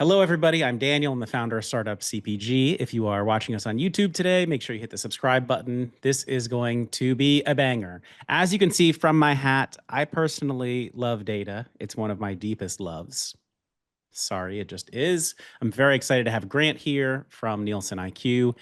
Hello, everybody. I'm Daniel. I'm the founder of Startup CPG. If you are watching us on YouTube today, make sure you hit the subscribe button. This is going to be a banger. As you can see from my hat, I personally love data. It's one of my deepest loves. Sorry, it just is. I'm very excited to have Grant here from NielsenIQ.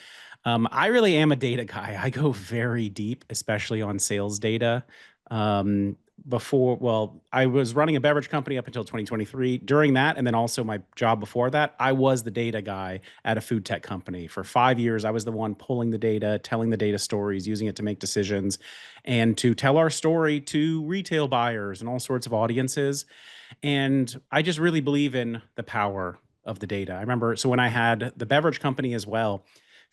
I really am a data guy. I go very deep, especially on sales data. Um, I was running a beverage company up until 2023. During that, and then also my job before that, I was the data guy at a food tech company. For 5 years, I was the one pulling the data, telling the data stories, using it to make decisions, and to tell our story to retail buyers and all sorts of audiences. And I just really believe in the power of the data. I remember, so when I had the beverage company as well,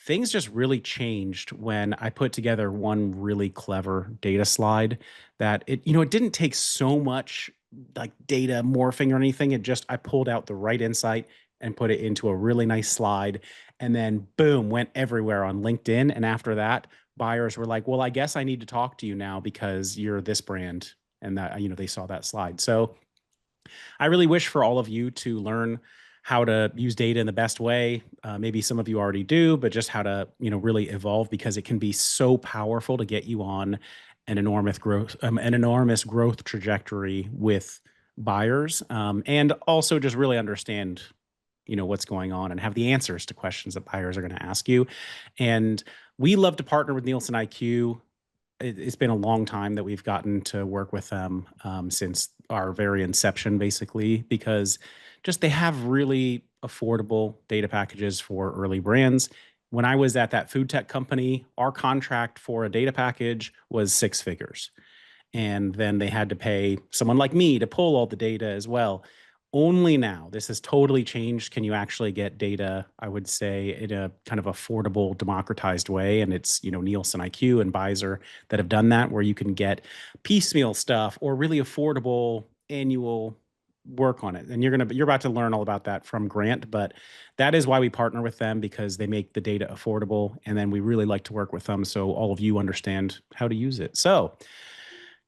things just really changed when I put together one really clever data slide that it didn't take so much like data morphing or anything. I pulled out the right insight and put it into a really nice slide. And then boom, went everywhere on LinkedIn. And after that, buyers were like, well, I guess I need to talk to you now because you're this brand. And that, they saw that slide. So I really wish for all of you to learn how to use data in the best way. Maybe some of you already do, but just how to, really evolve because it can be so powerful to get you on an enormous growth trajectory with buyers, and also just really understand, what's going on and have the answers to questions that buyers are going to ask you. And we love to partner with Nielsen IQ. It's been a long time that we've gotten to work with them, since our very inception, basically, because just they have really affordable data packages for early brands. When I was at that food tech company, our contract for a data package was six figures. And then they had to pay someone like me to pull all the data as well. Only now, this has totally changed. Can you actually get data, I would say, in a kind of affordable, democratized way? And it's, Nielsen IQ and Byzzer that have done that, where you can get piecemeal stuff or really affordable annual work on it. And you're about to learn all about that from Grant, but that is why we partner with them, because they make the data affordable. And then we really like to work with them so all of you understand how to use it. So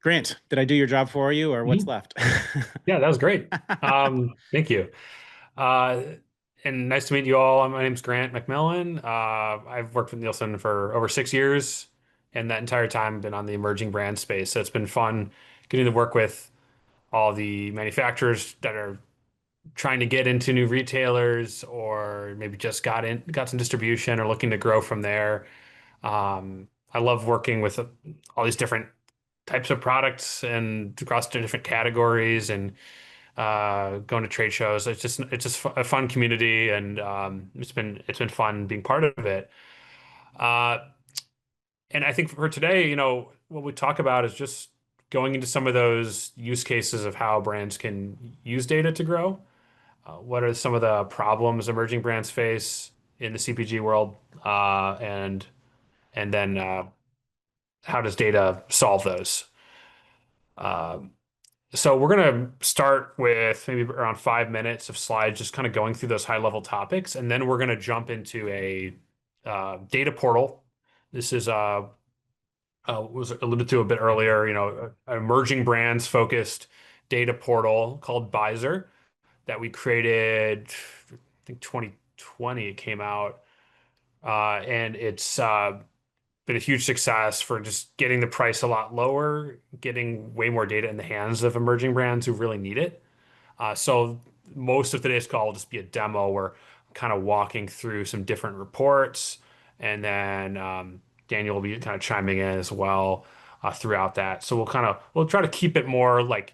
Grant, did I do your job for you or what's Mhm. left? Yeah, that was great. Thank you. Uh, and nice to meet you all. My name's Grant McMillan. I've worked with Nielsen for over 6 years, and that entire time been on the emerging brand space. So it's been fun getting to work with all the manufacturers that are trying to get into new retailers or maybe just got some distribution or looking to grow from there. I love working with all these different types of products and across the different categories and going to trade shows. It's just a fun community, and it's been fun being part of it. Uh, and I think for today, what we talk about is just going into some of those use cases of how brands can use data to grow. What are some of the problems emerging brands face in the CPG world, and then how does data solve those? Um, So we're going to start with maybe around 5 minutes of slides, just kind of going through those high level topics, and then we're going to jump into a data portal. This is was alluded to a bit earlier, an emerging brands focused data portal called Byzzer that we created, I think 2020 it came out, and it's been a huge success for just getting the price a lot lower, getting way more data in the hands of emerging brands who really need it. So most of today's call will just be a demo where I'm kind of walking through some different reports, and then Daniel will be kind of chiming in as well throughout that. So we'll try to keep it more like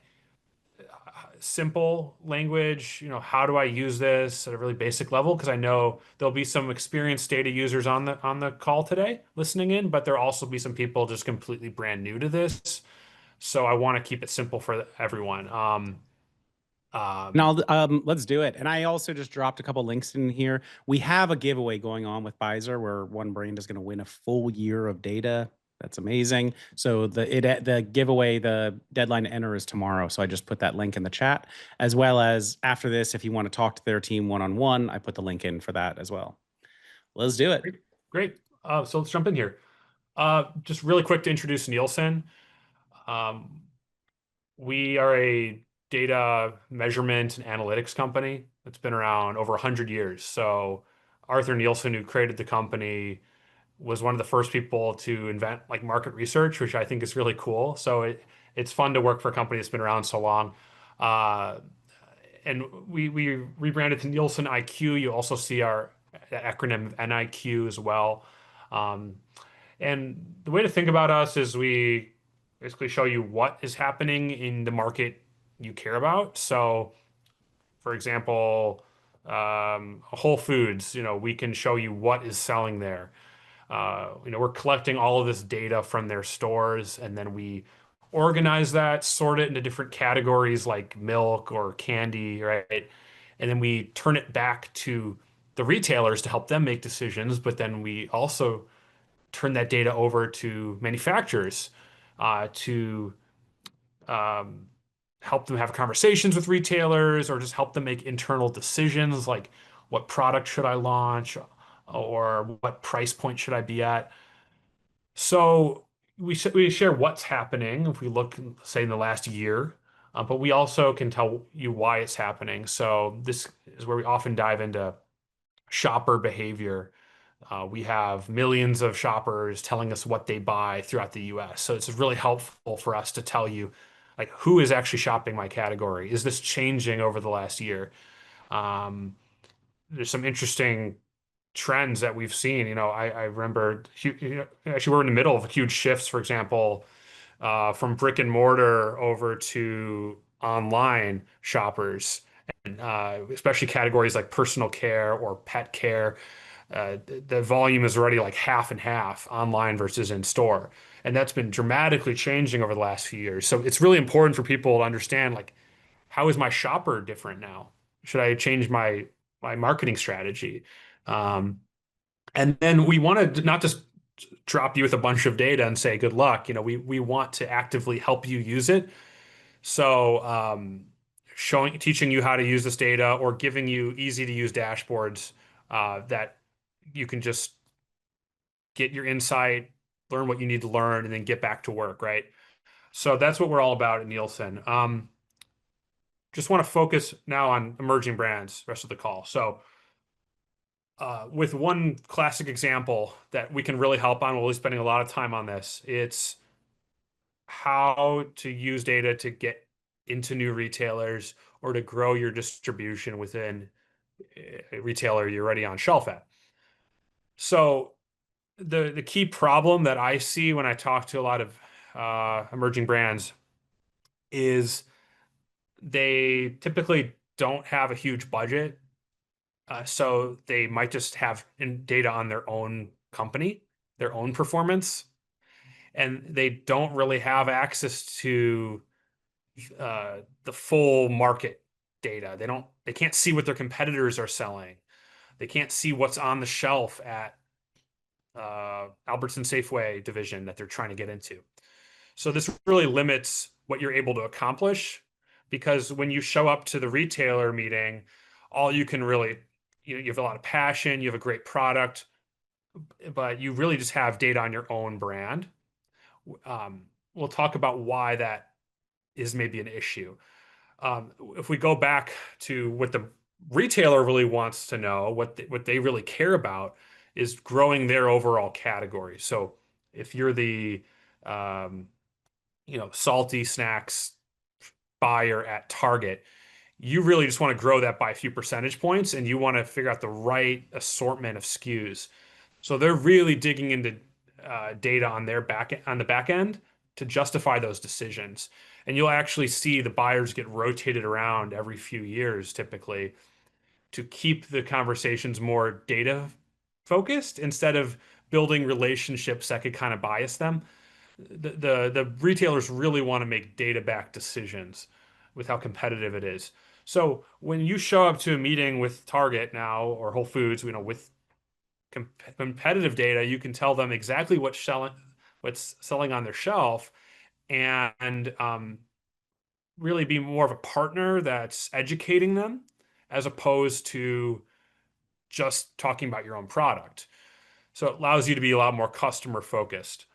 simple language. How do I use this at a really basic level? Because I know there'll be some experienced data users on the call today listening in, but there'll also be some people just completely brand new to this. So I want to keep it simple for everyone. Um, Now, let's do it. And I also just dropped a couple links in here. We have a giveaway going on with Byzzer where one brand is going to win a full year of data. That's amazing. So the giveaway, the deadline to enter is tomorrow. So I just put that link in the chat, as well as after this, if you want to talk to their team one-on-one, I put the link in for that as well. Let's do it. Great. Great. So let's jump in here. Just really quick to introduce Nielsen. Um, we are a data measurement and analytics company. It's been around over 100 years. So Arthur Nielsen, who created the company, was one of the first people to invent like market research, which I think is really cool. So it's fun to work for a company that's been around so long. Uh, and we rebranded to Nielsen IQ. You also see our acronym NIQ as well. Um, and the way to think about us is we basically show you what is happening in the market you care about. So, for example, Whole Foods, we can show you what is selling there. We're collecting all of this data from their stores, and then we organize that, sort it into different categories like milk or candy, right? And then we turn it back to the retailers to help them make decisions. But then we also turn that data over to manufacturers to um, help them have conversations with retailers or just help them make internal decisions like what product should I launch or what price point should I be at. So we share what's happening if we look, say, in the last year, but we also can tell you why it's happening. So this is where we often dive into shopper behavior. We have millions of shoppers telling us what they buy throughout the US. So it's really helpful for us to tell you, like, who is actually shopping my category? Is this changing over the last year? Um, there's some interesting trends that we've seen. I remember, actually, we're in the middle of huge shifts, for example, from brick and mortar over to online shoppers, and especially categories like personal care or pet care. The volume is already like half and half online versus in store. And that's been dramatically changing over the last few years. So it's really important for people to understand, like, how is my shopper different now? Should I change my marketing strategy? Um, and then we want to not just drop you with a bunch of data and say good luck. We want to actively help you use it. So teaching you how to use this data or giving you easy to use dashboards that you can just get your insight, learn what you need to learn, and then get back to work, right? So that's what we're all about at Nielsen. Just want to focus now on emerging brands, rest of the call. So with one classic example that we can really help on, we'll be spending a lot of time on this. It's how to use data to get into new retailers or to grow your distribution within a retailer you're already on shelf at. So the key problem that I see when I talk to a lot of emerging brands is they typically don't have a huge budget. So they might just have data on their own company, their own performance, and they don't really have access to the full market data. They can't see what their competitors are selling. They can't see what's on the shelf at Albertson Safeway division that they're trying to get into. So this really limits what you're able to accomplish because when you show up to the retailer meeting, all you can really, you have a lot of passion, you have a great product, but you really just have data on your own brand. We'll talk about why that is maybe an issue. If we go back to what the retailer really wants to know, what they really care about is growing their overall category. So if you're the um, salty snacks buyer at Target, you really just want to grow that by a few percentage points, and you want to figure out the right assortment of SKUs. So they're really digging into data on the back end to justify those decisions. And you'll actually see the buyers get rotated around every few years, typically, to keep the conversations more data focused instead of building relationships that could kind of bias them. The retailers really want to make data backed decisions with how competitive it is. So when you show up to a meeting with Target now or Whole Foods, with competitive data, you can tell them exactly what's selling on their shelf, and really be more of a partner that's educating them as opposed to just talking about your own product. So it allows you to be a lot more customer focused.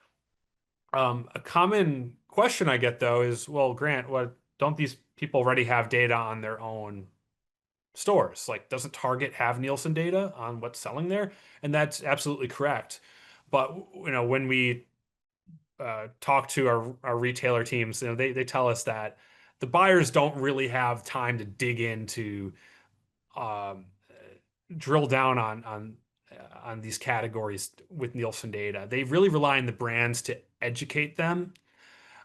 A common question I get though is, well, Grant, what don't these people already have data on their own stores. Like, doesn't Target have Nielsen data on what's selling there? And that's absolutely correct. But when we talk to our retailer teams, they tell us that the buyers don't really have time to dig into um, drill down on these categories with Nielsen data. They really rely on the brands to educate them.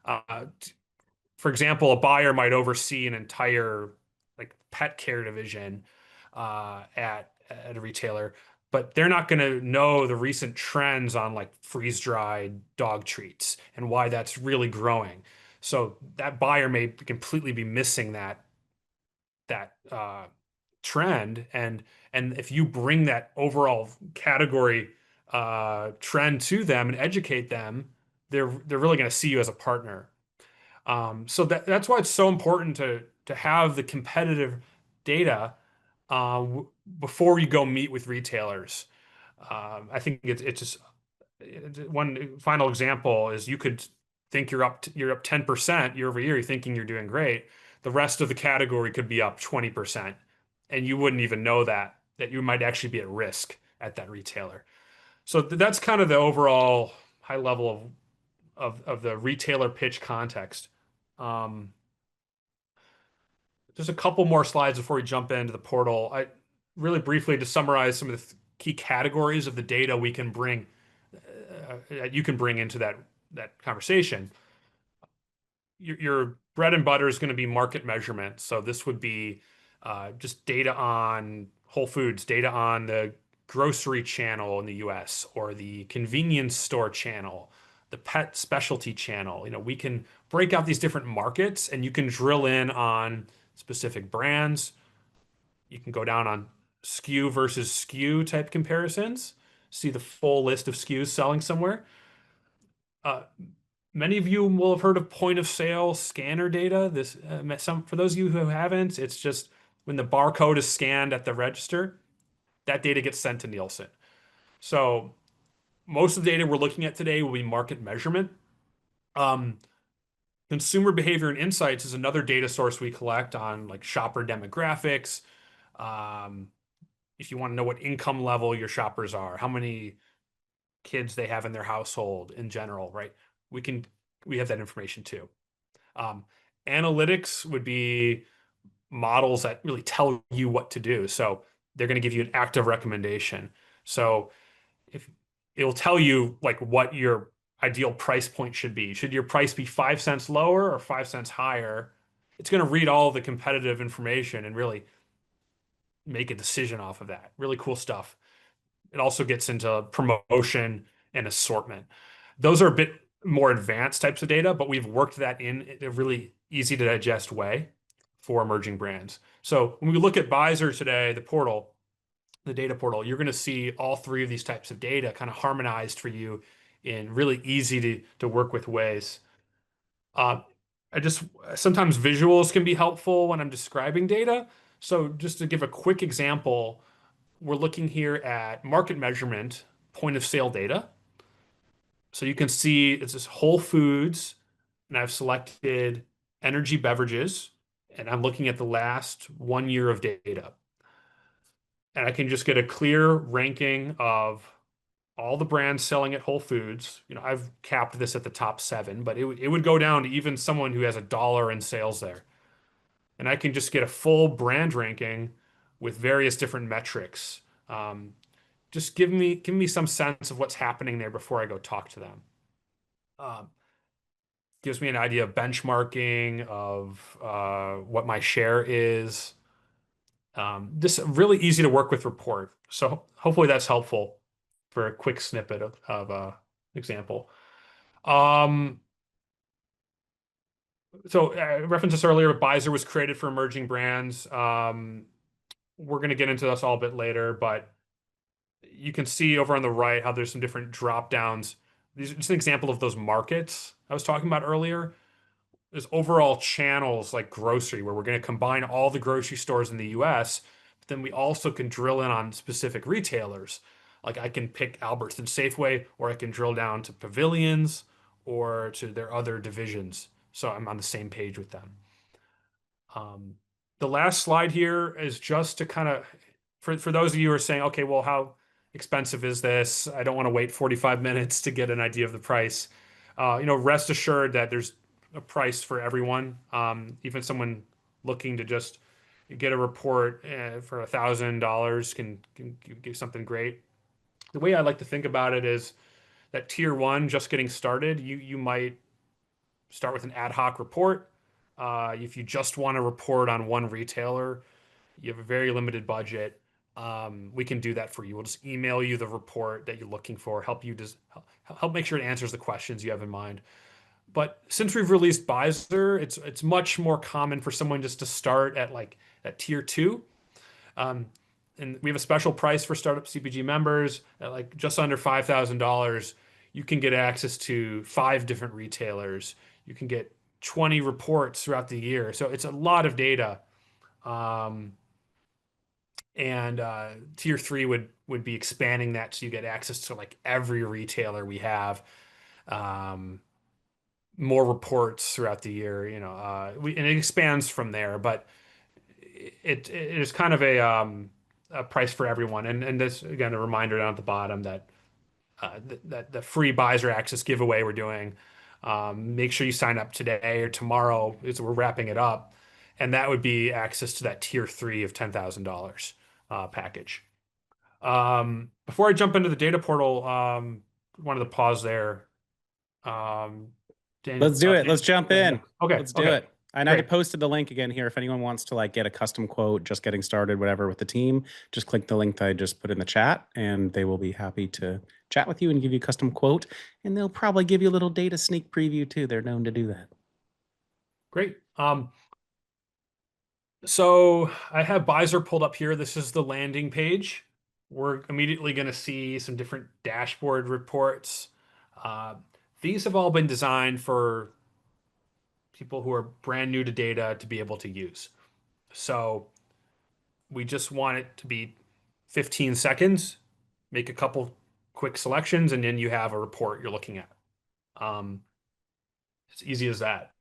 Uh, for example, a buyer might oversee an entire like pet care division at a retailer, but they're not going to know the recent trends on like freeze-dried dog treats and why that's really growing. So that buyer may completely be missing that trend, and if you bring that overall category trend to them and educate them, they're really going to see you as a partner. So that's why it's so important to have the competitive data before you go meet with retailers. I think it's just one final example is you could think you're up 10% year over year. You're thinking you're doing great. The rest of the category could be up 20%, and you wouldn't even know that you might actually be at risk at that retailer. So that's kind of the overall high level of the retailer pitch context. Um, just a couple more slides before we jump into the portal. I really briefly to summarize some of the key categories of the data we can bring you can bring into that conversation. Your bread and butter is going to be market measurement. So this would be just data on Whole Foods, data on the grocery channel in the US or the convenience store channel, the pet specialty channel. We can break out these different markets and you can drill in on specific brands. You can go down on SKU versus SKU type comparisons, see the full list of SKUs selling somewhere. Uh, Many of you will have heard of point of sale scanner data. For those of you who haven't, it's just when the barcode is scanned at the register, that data gets sent to Nielsen. So most of the data we're looking at today will be market measurement. Um, Consumer behavior and insights is another data source we collect on like shopper demographics. Um, if you want to know what income level your shoppers are, how many kids they have in their household in general, right? We can we have that information too. Um, Analytics would be models that really tell you what to do. So they're going to give you an active recommendation. So if it'll tell you like what your ideal price point should be. Should your price be 5 cents lower or 5 cents higher? It's going to read all the competitive information and really make a decision off of that. Really cool stuff. It also gets into promotion and assortment. Those are a bit more advanced types of data, but we've worked that in a really easy to digest way for emerging brands. So when we look at Byzzer today, the portal, the data portal, you're going to see all three of these types of data kind of harmonized for you in really easy to work with ways. Uh, I just sometimes visuals can be helpful when I'm describing data. So just to give a quick example, we're looking here at market measurement, point of sale data. So you can see it's this Whole Foods, and I've selected energy beverages, and I'm looking at the last 1 year of data. And I can just get a clear ranking of all the brands selling at Whole Foods. I've capped this at the top 7, but it would go down to even someone who has $1 in sales there. And I can just get a full brand ranking with various different metrics. Just give me some sense of what's happening there before I go talk to them. Um, Gives me an idea of benchmarking of what my share is. This really easy to work with report. So hopefully that's helpful for a quick snippet of example. Um, so I referenced this earlier, but Byzzer was created for emerging brands. We're going to get into this all a bit later, but you can see over on the right how there's some different drop downs. These are just an example of those markets I was talking about earlier. There's overall channels like grocery, where we're going to combine all the grocery stores in the US, but then we also can drill in on specific retailers. Like I can pick Albertsons Safeway, or I can drill down to Pavilions or to their other divisions. So I'm on the same page with them. Um, the last slide here is just to kind of, for those of you who are saying, okay, well, how expensive is this? I don't want to wait 45 minutes to get an idea of the price. Rest assured that there's a price for everyone. Even someone looking to just get a report for $1,000 can give something great. The way I like to think about it is that tier one, just getting started, you might start with an ad hoc report. If you just want to report on one retailer, you have a very limited budget. We can do that for you. We'll just email you the report that you're looking for, help you just help make sure it answers the questions you have in mind. But since we've released Byzzer, it's much more common for someone just to start at like at tier two. Um, and we have a special price for Startup CPG members at like just under $5,000. You can get access to 5 different retailers. You can get 20 reports throughout the year. So it's a lot of data. Um, and tier three would be expanding that so you get access to like every retailer we have. Um, More reports throughout the year, and it expands from there, but it is kind of a price for everyone. And this again, a reminder down at the bottom that that the free Byzzer Access giveaway we're doing. Make sure you sign up today or tomorrow as we're wrapping it up, and that would be access to that tier three of $10,000 package. Before I jump into the data portal, wanted to pause there. Um, Let's do it. Let's jump Yeah. in. Okay. Let's do Okay. it. And I Great. posted the link again here. If anyone wants to like get a custom quote, just getting started, whatever with the team, just click the link that I just put in the chat and they will be happy to chat with you and give you a custom quote. And they'll probably give you a little data sneak preview too. They're known to do that. Great. So I have Byzzer pulled up here. This is the landing page. We're immediately going to see some different dashboard reports. Uh, these have all been designed for people who are brand new to data to be able to use. So we just want it to be 15 seconds, make a couple quick selections, and then you have a report you're looking at. Um, it's easy as that.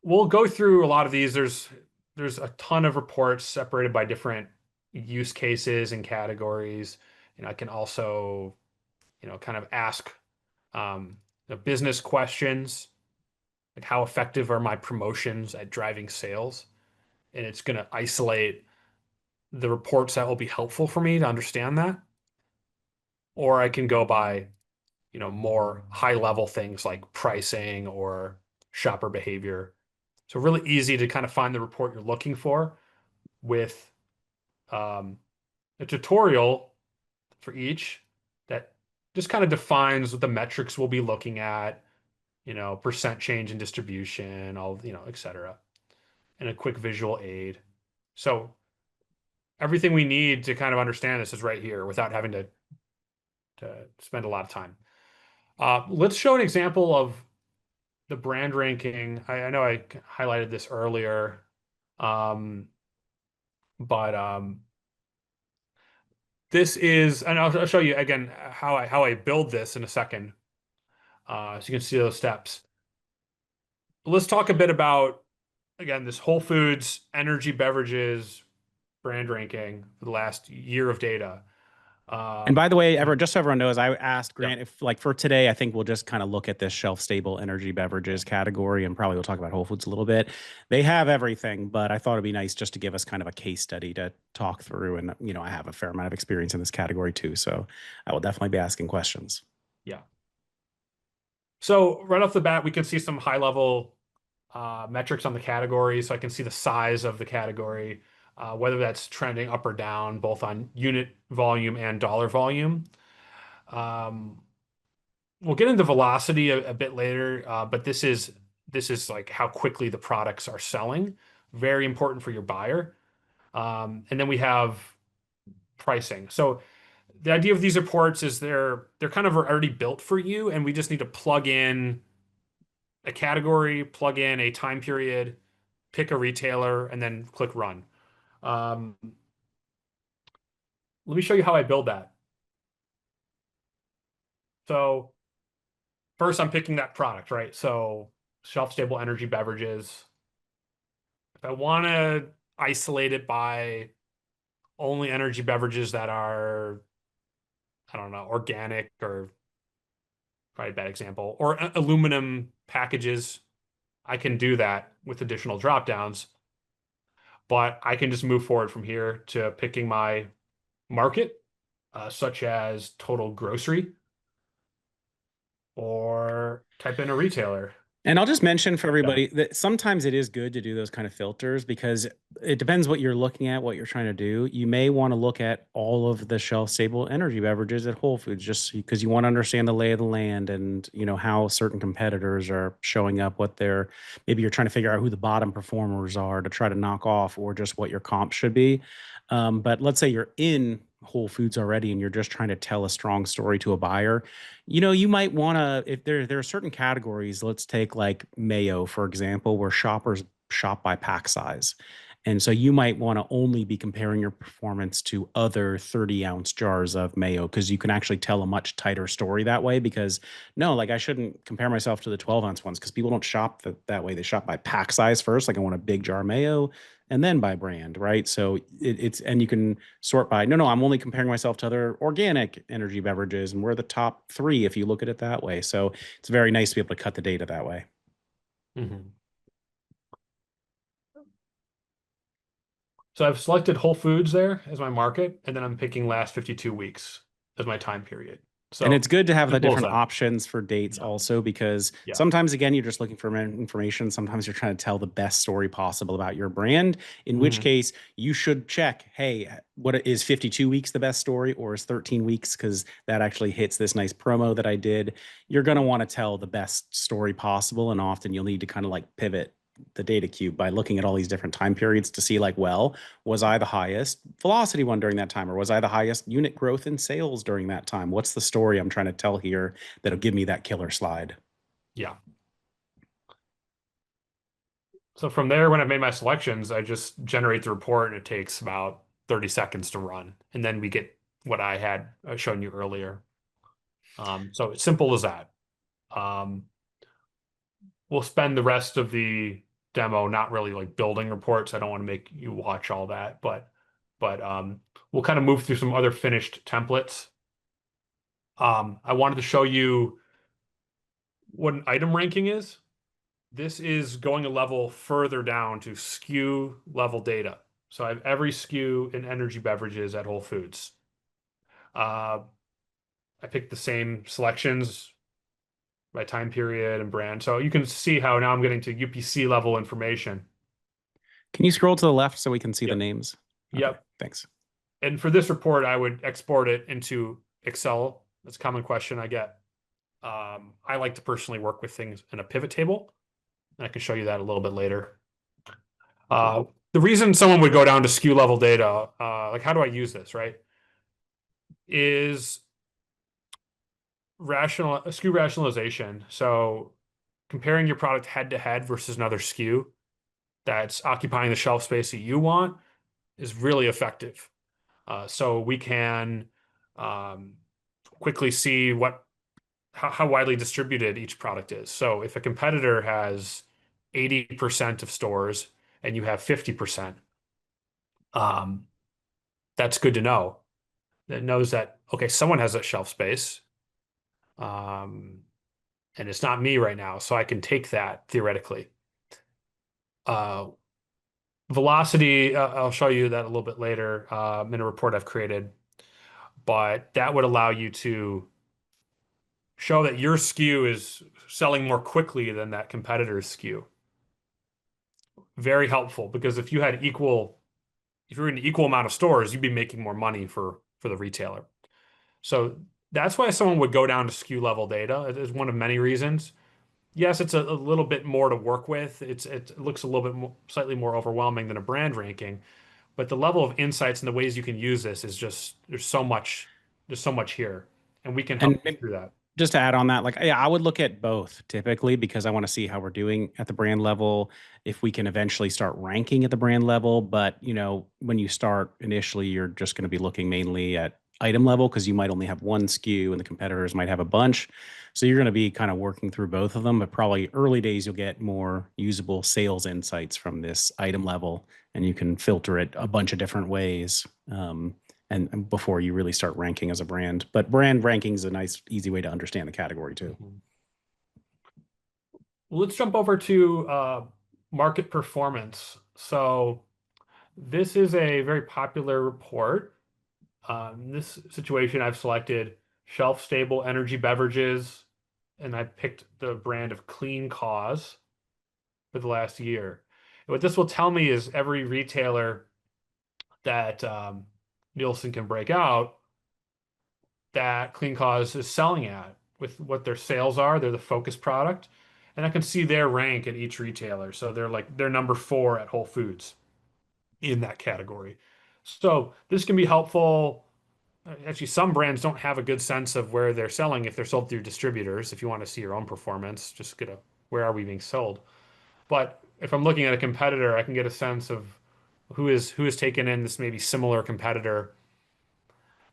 We'll go through a lot of these. There's a ton of reports separated by different use cases and categories. I can also, kind of ask business questions, like how effective are my promotions at driving sales? And it's going to isolate the reports that will be helpful for me to understand that. Or I can go by, more high level things like pricing or shopper behavior. So really easy to kind of find the report you're looking for with um, a tutorial for each that just kind of defines what the metrics we'll be looking at, percent change in distribution, all, et cetera, and a quick visual aid. So everything we need to kind of understand this is right here without having to spend a lot of time. Let's show an example of the brand ranking. I know I highlighted this earlier, but this is, and I'll show you again how I build this in a second, so you can see those steps. Let's talk a bit about again this Whole Foods energy beverages brand ranking for the last year of data. And by the way, Yeah, just so everyone knows, I asked yeah, Grant if, like, for today, I think we'll just kind of look at this shelf-stable energy beverages category, and probably we'll talk about Whole Foods a little bit. They have everything, but I thought it'd be nice just to give us kind of a case study to talk through. And I have a fair amount of experience in this category too, so I will definitely be asking questions. yeah. So right off the bat, we can see some high level metrics on the category. So I can see the size of the category, whether that's trending up or down, both on unit volume and dollar volume. Um, we'll get into velocity a bit later, but this is like how quickly the products are selling. Very important for your buyer. And then we have pricing. So the idea of these reports is they're kind of already built for you, and we just need to plug in a category, plug in a time period, pick a retailer, and then click run. Um, Let me show you how I build that. So first, I'm picking that product, right? So shelf-stable energy beverages. If I want to isolate it by only energy beverages that are, I don't know, organic or probably a bad example, or aluminum packages. I can do that with additional drop downs, but I can just move forward from here to picking my market, such as total grocery, or type in a retailer. And I'll just mention for Drop down. everybody that sometimes it is good to do those kind of filters because it depends what you're looking at, what you're trying to do. You may want to look at all of the shelf stable energy beverages at Whole Foods just because you want to understand the lay of the land and how certain competitors are showing up, what they're maybe you're trying to figure out who the bottom performers are to try to knock off or just what your comp should be. But let's say you're in Whole Foods already and you're just trying to tell a strong story to a buyer. You might want to, if there are certain categories, let's take like mayo, for example, where shoppers shop by pack size. And so you might want to only be comparing your performance to other 30-ounce jars of mayo because you can actually tell a much tighter story that way. Because no, like I shouldn't compare myself to the 12-ounce ones because people don't shop that way. They shop by pack size first. Like I want a big jar of mayo and then by brand, right? So and you can sort by no, I'm only comparing myself to other organic energy beverages, and we're the top three if you look at it that way. So it's very nice to be able to cut the data that way. Mhm. So I've selected Whole Foods there as my market, and then I'm picking last 52 weeks as my time period. And So it's good to have the simple as different that. options for dates Yeah. also because Yeah. sometimes again you're just looking for information, sometimes you're trying to tell the best story possible about your brand, in which Mhm. case you should check, hey, what is 52 weeks the best story or is 13 weeks because that actually hits this nice promo that I did. You're going to want to tell the best story possible, and often you'll need to kind of like pivot the data cube by looking at all these different time periods to see like, well, was I the highest velocity one during that time, or was I the highest unit growth in sales during that time? What's the story I'm trying to tell here that'll give me that killer slide? Yeah. So from there, when I've made my selections, I just generate the report and it takes about 30 seconds to run. And then we get what I had shown you earlier. So it's simple as that. Um, we'll spend the rest of the demo not really like building reports. I don't want to make you watch all that, but we'll kind of move through some other finished templates. I wanted to show you what an item ranking is. This is going a level further down to SKU level data. So I have every SKU in energy beverages at Whole Foods. Uh, I picked the same selections by time period and brand. So you can see how now I'm getting to UPC level information. Can you scroll to the left so we can see the Yep. names? Okay, Yep. thanks. And for this report, I would export it into Excel. That's a common question I get. I like to personally work with things in a pivot table. And I can show you that a little bit later. The reason someone would go down to SKU level data, like how do I use this, right? Is rational SKU rationalization. So comparing your product head to head versus another SKU that's occupying the shelf space that you want is really effective. So we can um, quickly see how widely distributed each product is. So if a competitor has 80% of stores and you have 50%, um, that's good to know. That knows that, okay, someone has that shelf space, um, and it's not me right now, so I can take that theoretically. Uh, velocity, I'll show you that a little bit later in a report I've created, but that would allow you to show that your SKU is selling more quickly than that competitor's SKU. Very helpful because if you had if you're in an equal amount of stores, you'd be making more money for the retailer. So that's why someone would go down to SKU level data. It is one of many reasons. Yes, it's a little bit more to work with. It looks a little bit more, slightly more overwhelming than a brand ranking, but the level of insights and the ways you can use this is just there's so much here, and we can help And you through that. just to add on that, like, yeah, I would look at both typically because I want to see how we're doing at the brand level, if we can eventually start ranking at the brand level. But, when you start initially, you're just going to be looking mainly at item level because you might only have one SKU and the competitors might have a bunch. So you're going to be kind of working through both of them, but probably early days you'll get more usable sales insights from this item level, and you can filter it a bunch of different ways. And before you really start ranking as a brand, but brand ranking is a nice, easy way to understand the category too. Mhm. Let's jump over to market performance. So this is a very popular report. In this situation, I've selected shelf-stable energy beverages, and I picked the brand of Clean Cause for the last year. And what this will tell me is every retailer that Nielsen can break out that Clean Cause is selling at with what their sales are. They're the focus product. And I can see their rank at each retailer. So they're number 4 at Whole Foods in that category. So this can be helpful. Actually, some brands don't have a good sense of where they're selling if they're sold through distributors. If you want to see your own performance, just get a where are we being sold. But if I'm looking at a competitor, I can get a sense of who is taken in this maybe similar competitor,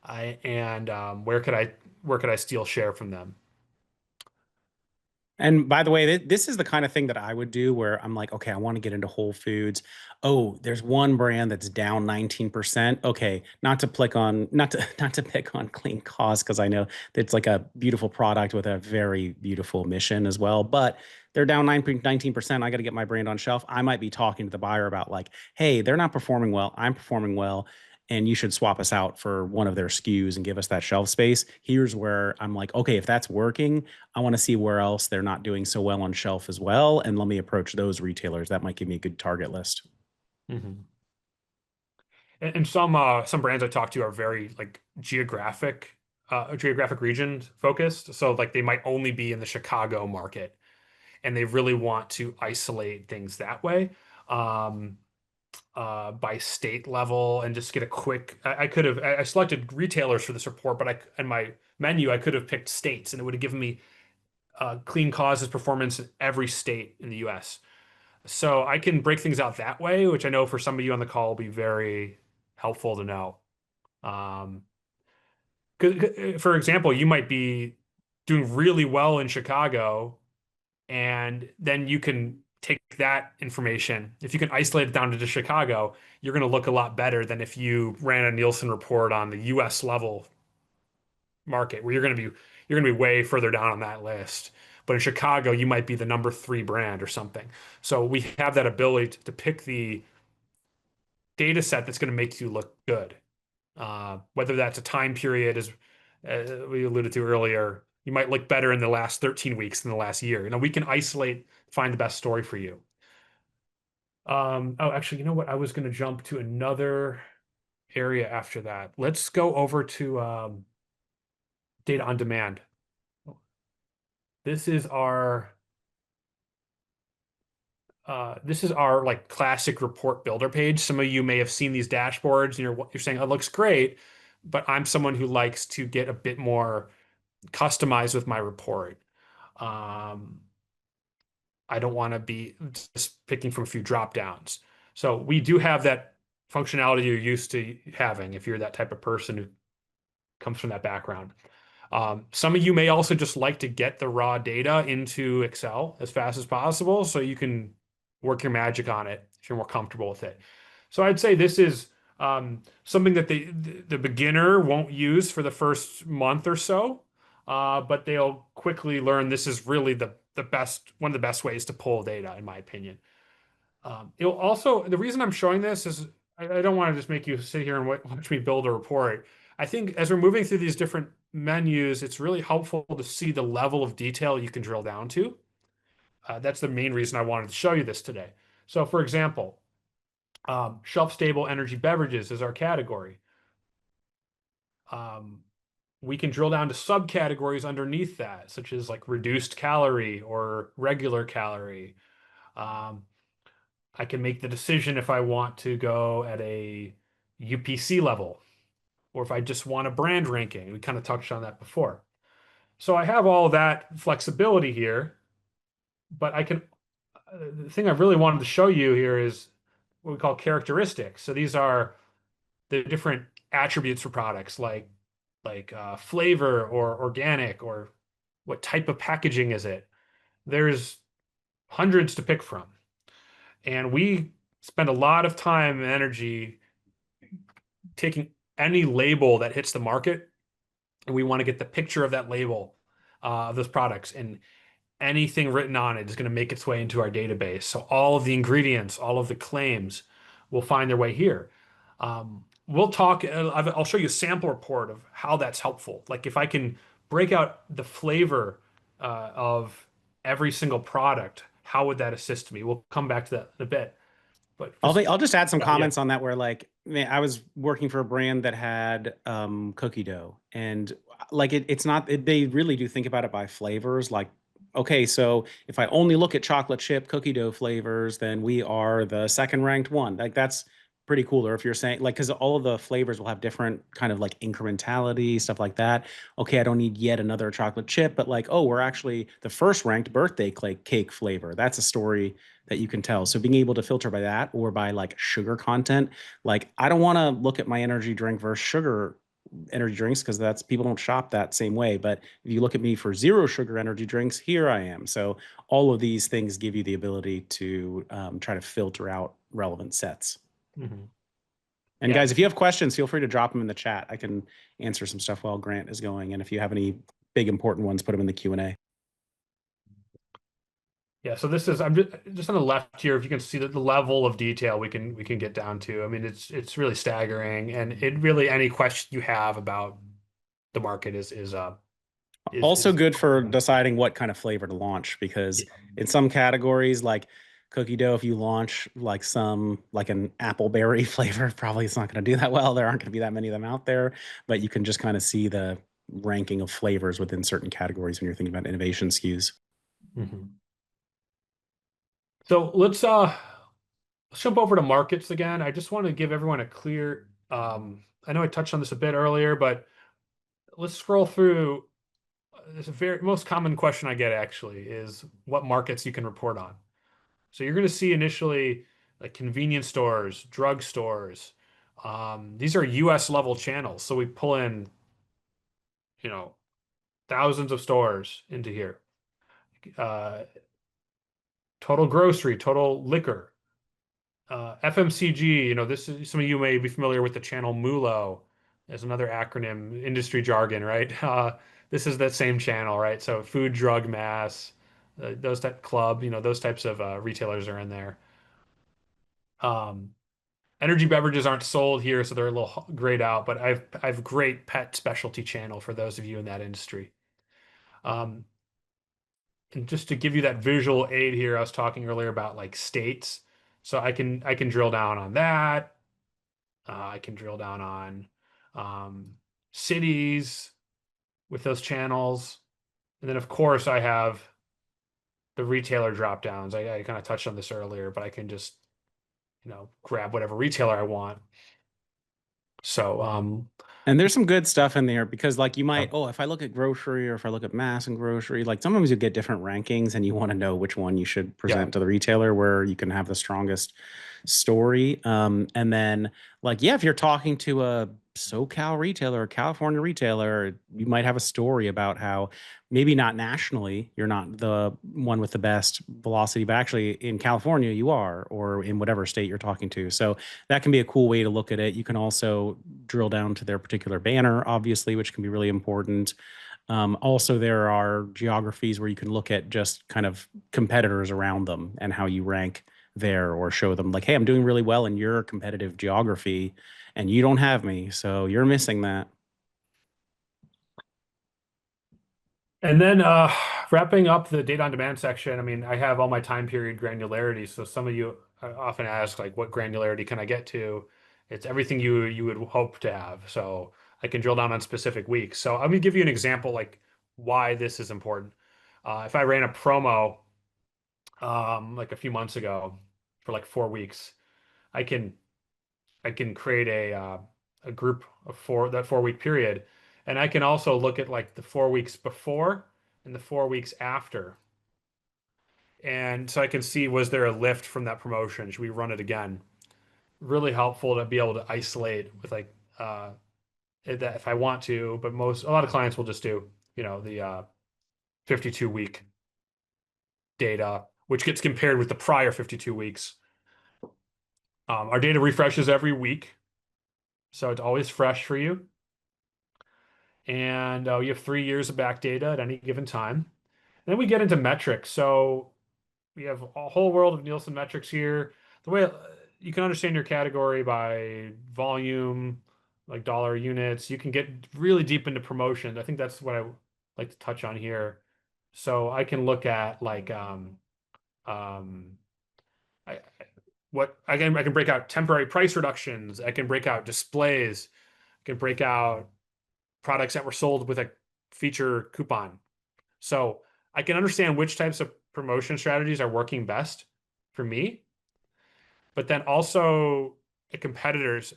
and where could I steal share from them? And by the way, this is the kind of thing that I would do where I'm like, okay, I want to get into Whole Foods. Oh, there's one brand that's down 19%. Okay, not to pick on not to not to pick on Clean Cause because I know that it's like a beautiful product with a very beautiful mission as well, but they're down 19%. I got to get my brand on shelf. I might be talking to the buyer about like, hey, they're not performing well. I'm performing well. And you should swap us out for one of their SKUs and give us that shelf space. Here's where I'm like, okay, if that's working, I want to see where else they're not doing so well on shelf as well. And let me approach those retailers. That might give me a good target list. Mhm. And some brands I talk to are very like geographic region focused. So like they might only be in the Chicago market, and they really want to isolate things that way. Um, by state level and just get a quick. I could have I selected retailers for this report, but in my menu I could have picked states, and it would have given me Clean Causes performance in every state in the U.S. So I can break things out that way, which I know for some of you on the call will be very helpful to know. Um, for example, you might be doing really well in Chicago, and then you can take that information. If you can isolate it down to just Chicago, you're going to look a lot better than if you ran a Nielsen report on the US level market, where you're going to be way further down on that list. But in Chicago, you might be the number 3 brand or something. So we have that ability to pick the data set that's going to make you look good. Whether that's a time period, as we alluded to earlier, you might look better in the last 13 weeks than the last year. We can isolate, find the best story for you. Oh, actually, you know what? I was going to jump to another area after that. Let's go over to data on demand. This is our like classic report builder page. Some of you may have seen these dashboards and you're saying, "Oh, it looks great," but I'm someone who likes to get a bit more customized with my report. Um, I don't want to be just picking from a few drop downs. So we do have that functionality you're used to having if you're that type of person who comes from that background. Some of you may also just like to get the raw data into Excel as fast as possible so you can work your magic on it if you're more comfortable with it. So I'd say this is something that the beginner won't use for the first month or so, but they'll quickly learn this is really the best one of the best ways to pull data, in my opinion. It'll also the reason I'm showing this is I don't want to just make you sit here and watch me build a report. I think as we're moving through these different menus, it's really helpful to see the level of detail you can drill down to. That's the main reason I wanted to show you this today. So, for example, shelf-stable energy beverages is our category. Um, we can drill down to subcategories underneath that, such as like reduced calorie or regular calorie. Um, I can make the decision if I want to go at a UPC level or if I just want a brand ranking. We kind of touched on that before. So I have all that flexibility here, but the thing I really wanted to show you here is what we call characteristics. So these are the different attributes for products like like flavor or organic or what type of packaging is it. There's hundreds to pick from. And we spend a lot of time and energy taking any label that hits the market, and we want to get the picture of that label of those products. And anything written on it is going to make its way into our database. So all of the ingredients, all of the claims will find their way here. We'll talk, I'll show you a sample report of how that's helpful. Like if I can break out the flavor of every single product, how would that assist me? We'll come back to that in a bit. But just, I'll just add some yeah. comments on that where like man, I was working for a brand that had cookie dough and like it's not they really do think about it by flavors like okay, so if I only look at chocolate chip cookie dough flavors, then we are the second ranked one. Like that's pretty cool. Or if you're saying like because all of the flavors will have different kind of like incrementality, stuff like that. Okay, I don't need yet another chocolate chip, but like, oh, we're actually the first ranked birthday cake flavor. That's a story that you can tell. So being able to filter by that or by like sugar content, like I don't want to look at my energy drink versus sugar energy drinks because that's people don't shop that same way. But if you look at me for zero sugar energy drinks, here I am. So all of these things give you the ability to try to filter out relevant sets. Mhm. And Yeah. guys, if you have questions, feel free to drop them in the chat. I can answer some stuff while Grant is going. And if you have any big important ones, put them in the Q&A. Yeah, so this is I'm just on the left here. If you can see the level of detail we can get down to. I mean, it's really staggering, and it really any question you have about the market Also is good for deciding what kind of flavor to launch because yeah. in some categories like cookie dough, if you launch like some like an appleberry flavor, probably it's not going to do that well. There aren't going to be that many of them out there, but you can just kind of see the ranking of flavors within certain categories when you're thinking about innovation SKUs. Mhm. So let's jump over to markets again. I just want to give everyone a clear I know I touched on this a bit earlier, but let's scroll through. It's a very most common question I get actually is what markets you can report on. So you're going to see initially like convenience stores, drug stores. These are US level channels. So we pull in, you know, thousands of stores into here. Uh, total grocery, total liquor, FMCG. You know, this is some of you may be familiar with the channel MULO as another acronym, industry jargon, right? This is that same channel, right? So food, drug, mass, those type club, you know, those types of retailers are in there. Um, Energy beverages aren't sold here, so they're a little grayed out, but I've great pet specialty channel for those of you in that industry. Um, and just to give you that visual aid here, I was talking earlier about like states. So I can drill down on that. I can drill down on um, cities with those channels. And then of course I have the retailer drop downs. I kind of touched on this earlier, but I can just, you know, grab whatever retailer I want. So And there's some good stuff in there because, like, you yeah. might, oh, if I look at grocery or if I look at mass and grocery, like sometimes you get different rankings and you want to know which one you should Yeah. present to the retailer where you can have the strongest story. And then, like, yeah, if you're talking to a SoCal retailer or California retailer, you might have a story about how maybe not nationally, you're not the one with the best velocity, but actually in California you are, or in whatever state you're talking to. So that can be a cool way to look at it. You can also drill down to their particular banner, obviously, which can be really important. Also, there are geographies where you can look at just kind of competitors around them and how you rank there, or show them like, hey, I'm doing really well in your competitive geography, and you don't have me, so you're missing that. And then wrapping up the data on demand section, I mean, I have all my time period granularity. So some of you often ask, like, what granularity can I get to? It's everything you would hope to have. So I can drill down on specific weeks. So let me give you an example, like why this is important. If I ran a promo like a few months ago for like 4 weeks, I can I can create a group of four that 4 week period, and I can also look at like the 4 weeks before and the 4 weeks after, and so I can see was there a lift from that promotion? Should we run it again? Really helpful to be able to isolate with like that if I want to, but a lot of clients will just do, the 52-week data, which gets compared with the prior 52 weeks. Our data refreshes every week, so it's always fresh for you. And you have 3 years of back data at any given time. And then we get into metrics. So we have a whole world of Nielsen metrics here. The way you can understand your category by volume, like dollar units. You can get really deep into promotions. I think that's what I like to touch on here. So I can look at like um, I, I can break out temporary price reductions. I can break out displays. I can break out products that were sold with a feature coupon. So I can understand which types of promotion strategies are working best for me, but then also the competitors.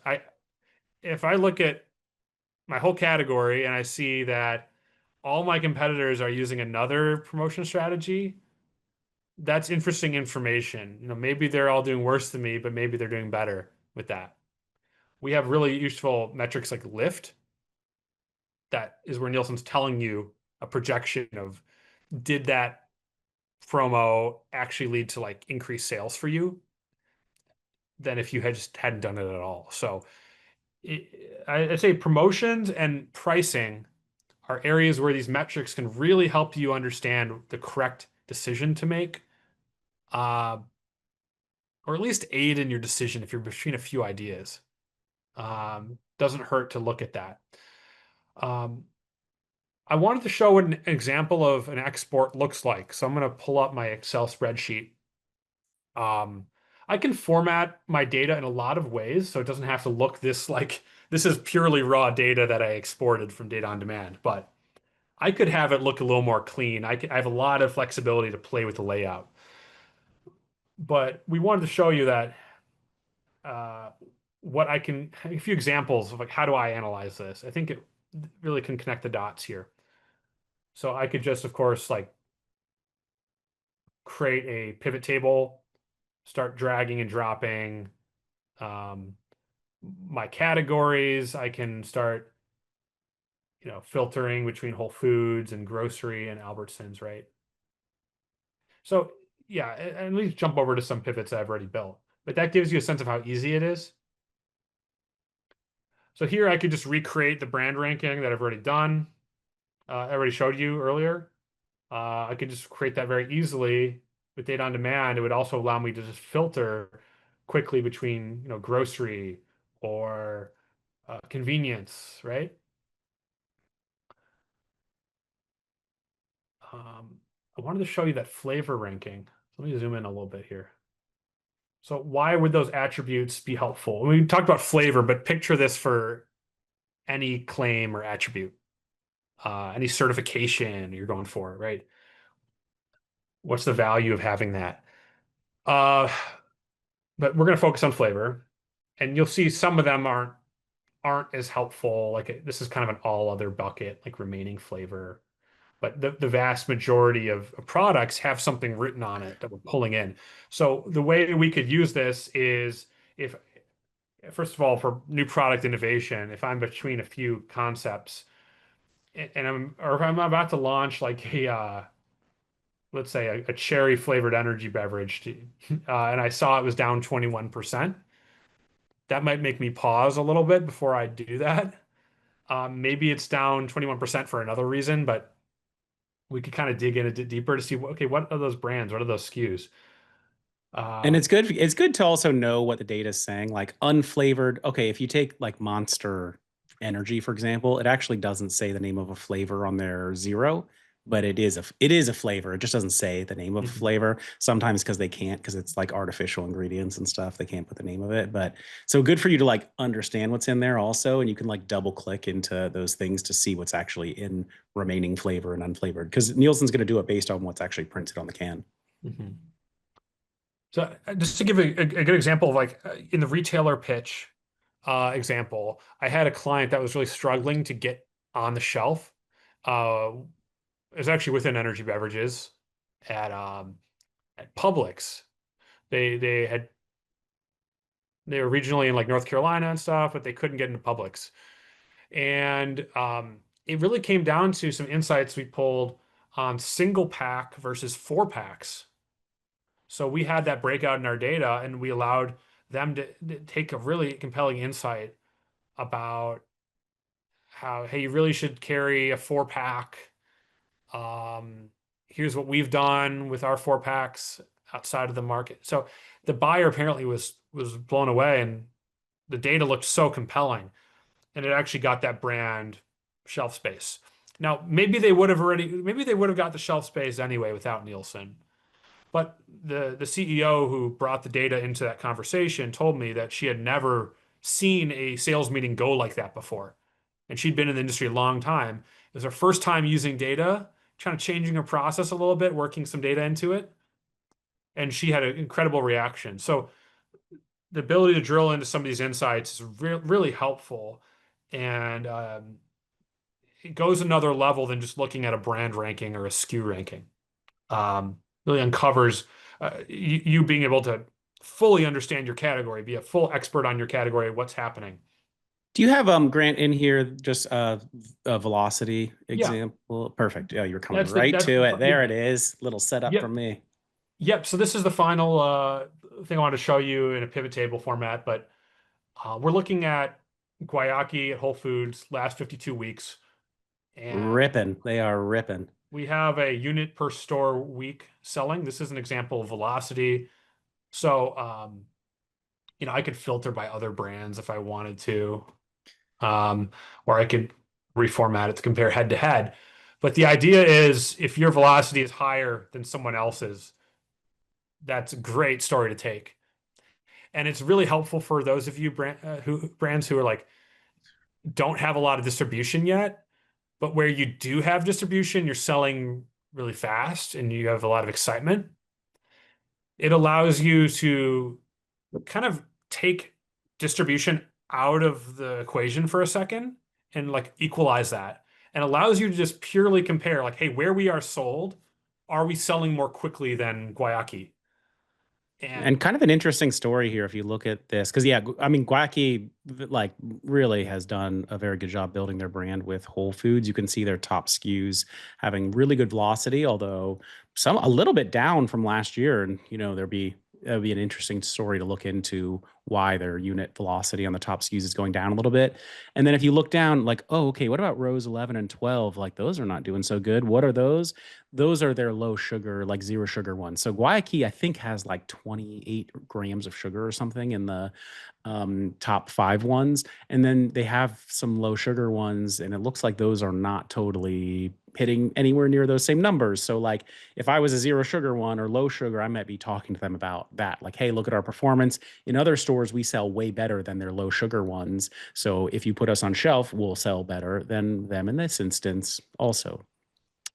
If I look at my whole category and I see that all my competitors are using another promotion strategy, that's interesting information. Maybe they're all doing worse than me, but maybe they're doing better with that. We have really useful metrics like lift. That is where Nielsen's telling you a projection of, did that promo actually lead to like increased sales for you than if you had just hadn't done it at all. So I'd say promotions and pricing are areas where these metrics can really help you understand the correct decision to make, uh, or at least aid in your decision if you're between a few ideas. Doesn't hurt to look at that. Um, I wanted to show what an example of an export looks like. So I'm going to pull up my Excel spreadsheet. Um, I can format my data in a lot of ways, so it doesn't have to look like this is purely raw data that I exported from data on demand, but I could have it look a little more clean. I have a lot of flexibility to play with the layout. But we wanted to show you that uh, a few examples of like how do I analyze this? I think it really can connect the dots here. So I could just, of course, like create a pivot table, start dragging and dropping um, my categories. I can start, filtering between Whole Foods and grocery and Albertsons, right? So yeah, and let's jump over to some pivots that I've already built. But that gives you a sense of how easy it is. So here I could just recreate the brand ranking that I've already done. I already showed you earlier. I could just create that very easily with data on demand. It would also allow me to just filter quickly between, grocery or convenience, right? I wanted to show you that flavor ranking. Let me zoom in a little bit here. So why would those attributes be helpful? We talked about flavor, but picture this for any claim or attribute, any certification you're going for, right? What's the value of having that? Uh, but we're going to focus on flavor, and you'll see some of them aren't as helpful. Like this is kind of an all other bucket, like remaining flavor. But the vast majority of products have something written on it that we're pulling in. So the way we could use this is if, first of all, for new product innovation, if I'm between a few concepts or if I'm about to launch like let's say a cherry flavored energy beverage, and I saw it was down 21%, that might make me pause a little bit before I do that. Maybe it's down 21% for another reason, but we could kind of dig in a bit deeper to see, okay, what are those brands? What are those SKUs? And Um, it's good to also know what the data is saying. Like unflavored, okay, if you take like Monster Energy, for example, it actually doesn't say the name of a flavor on their zero, but it is a flavor. It just doesn't say the name of a mhm, flavor. Sometimes because they can't, because it's like artificial ingredients and stuff, they can't put the name of it. But so good for you to like understand what's in there also, and you can like double click into those things to see what's actually in remaining flavor and unflavored. Because Nielsen's going to do it based on what's actually printed on the can. mhm. So just to give a good example of like in the retailer pitch example, I had a client that was really struggling to get on the shelf. Uh, it was actually within energy beverages at Publix. They they were regionally in like North Carolina and stuff, but they couldn't get into Publix. And it really came down to some insights we pulled on single pack versus four packs. So we had that breakout in our data, and we allowed them to take a really compelling insight about how, hey, you really should carry a four pack. Um, Here's what we've done with our four packs outside of the market. So the buyer apparently was blown away, and the data looked so compelling, and it actually got that brand shelf space. Now, maybe they would have got the shelf space anyway without Nielsen. But the CEO who brought the data into that conversation told me that she had never seen a sales meeting go like that before. And she'd been in the industry a long time. It was her first time using data, kind of changing her process a little bit, working some data into it. And she had an incredible reaction. So the ability to drill into some of these insights is really helpful. And it goes another level than just looking at a brand ranking or a SKU ranking. Really uncovers you being able to fully understand your category, be a full expert on your category, what's happening. Do you have Grant in here just a velocity Yeah, example? Perfect. Yeah, you're coming that's the right that's to it. There yeah, it is. Little setup from yep, me. yep. So this is the final thing I want to show you in a pivot table format, but we're looking at Guayaki at Whole Foods last 52 weeks, and Ripping. They are ripping. we have a unit per store week selling. This is an example of velocity. So, I could filter by other brands if I wanted to, or I could reformat it to compare head to head. But the idea is if your velocity is higher than someone else's, that's a great story to take. And it's really helpful for those of you brands who are like don't have a lot of distribution yet, but where you do have distribution, you're selling really fast and you have a lot of excitement. It allows you to kind of take distribution out of the equation for a second and like equalize that and allows you to just purely compare like, hey, where we are sold, are we selling more quickly than Guayaki? And And kind of an interesting story here if you look at this, because yeah, I mean, Guaki like really has done a very good job building their brand with Whole Foods. You can see their top SKUs having really good velocity, although some a little bit down from last year. And there'd be an interesting story to look into why their unit velocity on the top SKUs is going down a little bit. And then if you look down, like, oh, okay, what about rows 11 and 12? Like those are not doing so good. What are those? Those are their low sugar, like zero sugar ones. So Guayaki, I think, has like 28 grams of sugar or something in the top five ones. And then they have some low sugar ones, and it looks like those are not totally hitting anywhere near those same numbers. So, like, if I was a zero sugar one or low sugar, I might be talking to them about that. Like, hey, look at our performance. In other stores, we sell way better than their low sugar ones. So, if you put us on shelf, we'll sell better than them in this instance, also.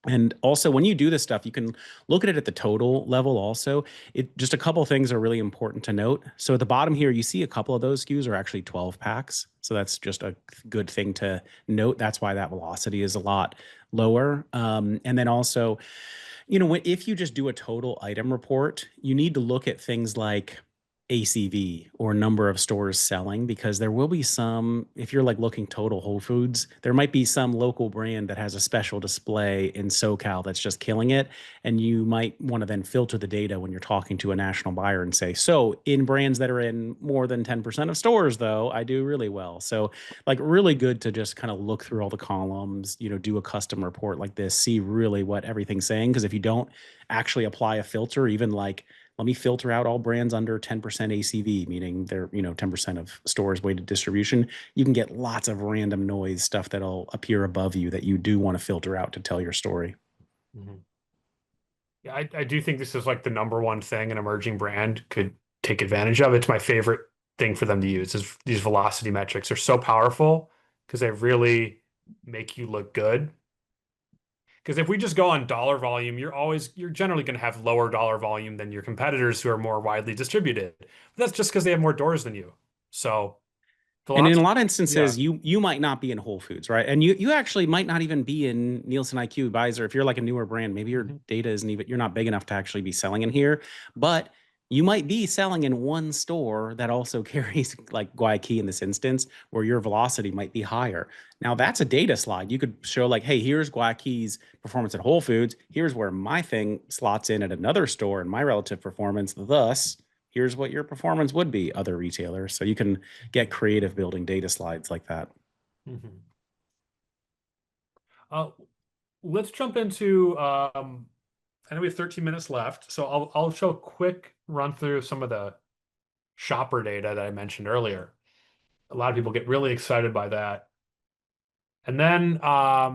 And also, when you do this stuff, you can look at it at the total level also. It just a couple of things are really important to note. So at the bottom here, you see a couple of those SKUs are actually 12 packs. So that's just a good thing to note. That's why that velocity is a lot lower. And then also, if you just do a total item report, you need to look at things like ACV or number of stores selling, because there will be some, if you're like looking total Whole Foods, there might be some local brand that has a special display in SoCal that's just killing it. And you might want to then filter the data when you're talking to a national buyer and say, so in brands that are in more than 10% of stores, though, I do really well. So, like, really good to just kind of look through all the columns, do a custom report like this, see really what everything's saying. Because if you don't actually apply a filter, even like, let me filter out all brands under 10% ACV, meaning they're, 10% of stores weighted distribution. You can get lots of random noise stuff that'll appear above you that you do want to filter out to tell your story. mhm. Yeah, I do think this is like the number one thing an emerging brand could take advantage of. It's my favorite thing for them to use is these velocity metrics are so powerful because they really make you look good. Because if we just go on dollar volume, you're generally going to have lower dollar volume than your competitors who are more widely distributed. But that's just because they have more doors than you. So And in a velocity, lot of yeah. instances, you might not be in Whole Foods, right? And you actually might not even be in NielsenIQ, Byzzer. If you're like a newer brand, maybe your Mhm. data isn't even, you're not big enough to actually be selling in here. But You might be selling in one store that also carries like Guayaki in this instance, where your velocity might be higher. Now that's a data slide. You could show like, hey, here's Guayaki's performance at Whole Foods. Here's where my thing slots in at another store and my relative performance. Thus, here's what your performance would be other retailers. So you can get creative building data slides like that. Mhm. Uh, let's jump into I know we have 13 minutes left, so I'll show a quick run through some of the shopper data that I mentioned earlier. A lot of people get really excited by that. And then a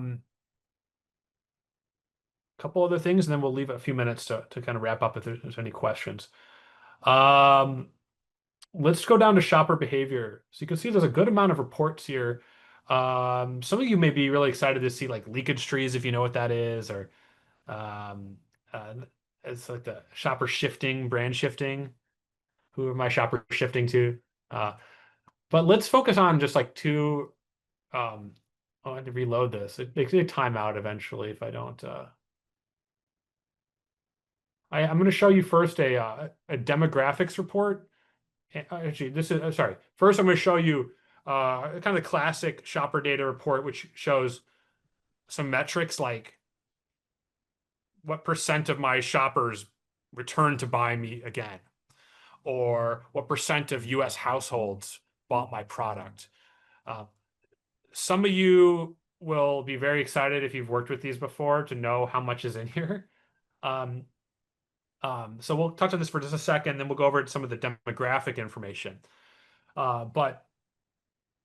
couple other things, and then we'll leave a few minutes to kind of wrap up if there's any questions. Um, let's go down to shopper behavior. So you can see there's a good amount of reports here. Some of you may be really excited to see like leakage trees, if you know what that is, or um, uh, it's like the shopper shifting, brand shifting. Who am I shopper shifting to? Uh, but let's focus on just like two. I had to reload this. It makes me time out eventually if I don't. I'm going to show you first a demographics report. Actually, this is sorry. First, I'm going to show you kind of the classic shopper data report, which shows some metrics like what percent of my shoppers return to buy me again, or what percent of U.S. households bought my product. Uh, some of you will be very excited if you've worked with these before to know how much is in here. Um, so we'll touch on this for just a second, then we'll go over some of the demographic information. But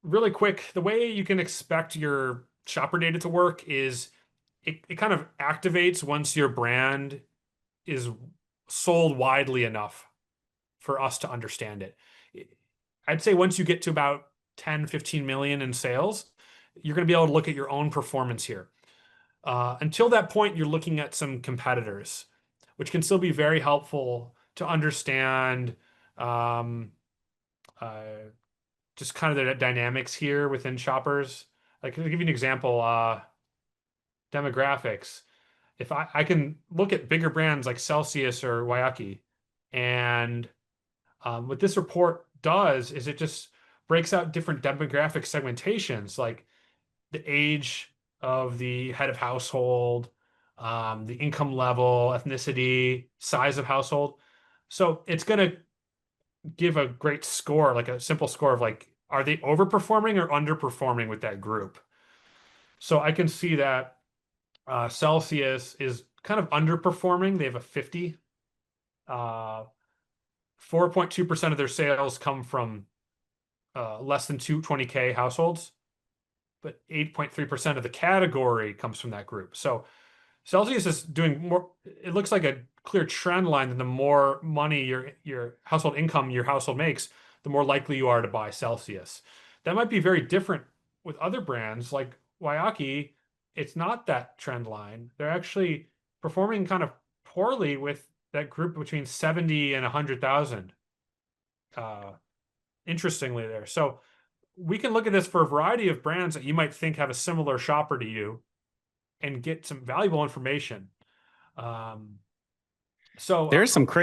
really quick, the way you can expect your shopper data to work is it kind of activates once your brand is sold widely enough for us to understand it. I'd say once you get to about 10, 15 million in sales, you're going to be able to look at your own performance here. Until that point, you're looking at some competitors, which can still be very helpful to understand um, uh, just kind of the dynamics here within shoppers. Like, to give you an example, demographics. If I can look at bigger brands like Celsius or Wayaki, and what this report does is it just breaks out different demographic segmentations, like the age of the head of household, the income level, ethnicity, size of household. So it's going to give a great score, like a simple score of like, are they overperforming or underperforming with that group? So I can see that Celsius is kind of underperforming. They have a 50. 4.2% of their sales come from less than 220K households, but 8.3% of the category comes from that group. So Celsius is doing more. It looks like a clear trend line that the more money your household income your household makes, the more likely you are to buy Celsius. That might be very different with other brands like Wayaki. It's not that trend line. They're actually performing kind of poorly with that group between 70 and 100,000. Uh, interestingly, there. So we can look at this for a variety of brands that you might think have a similar shopper to you and get some valuable information. Um, so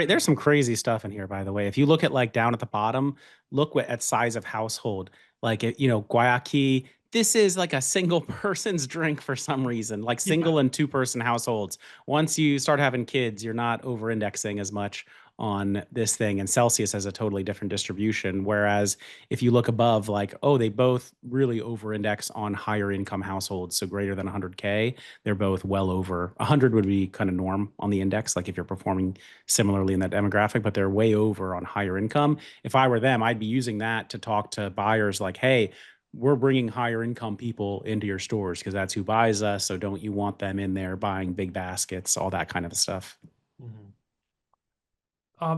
There's some crazy stuff in here, by the way. If you look at like down at the bottom, look at size of household. Like you know, Guayaki, this is like a single person's drink for some reason, like yeah. single and two-person households. Once you start having kids, you're not over-indexing as much on this thing. And Celsius has a totally different distribution. Whereas if you look above, like, oh, they both really over-index on higher income households, so greater than 100K. They're both well over 100 would be kind of norm on the index, like if you're performing similarly in that demographic, but they're way over on higher income. If I were them, I'd be using that to talk to buyers like, hey, we're bringing higher income people into your stores because that's who buys us. So don't you want them in there buying big baskets, all that kind of stuff. Mhm.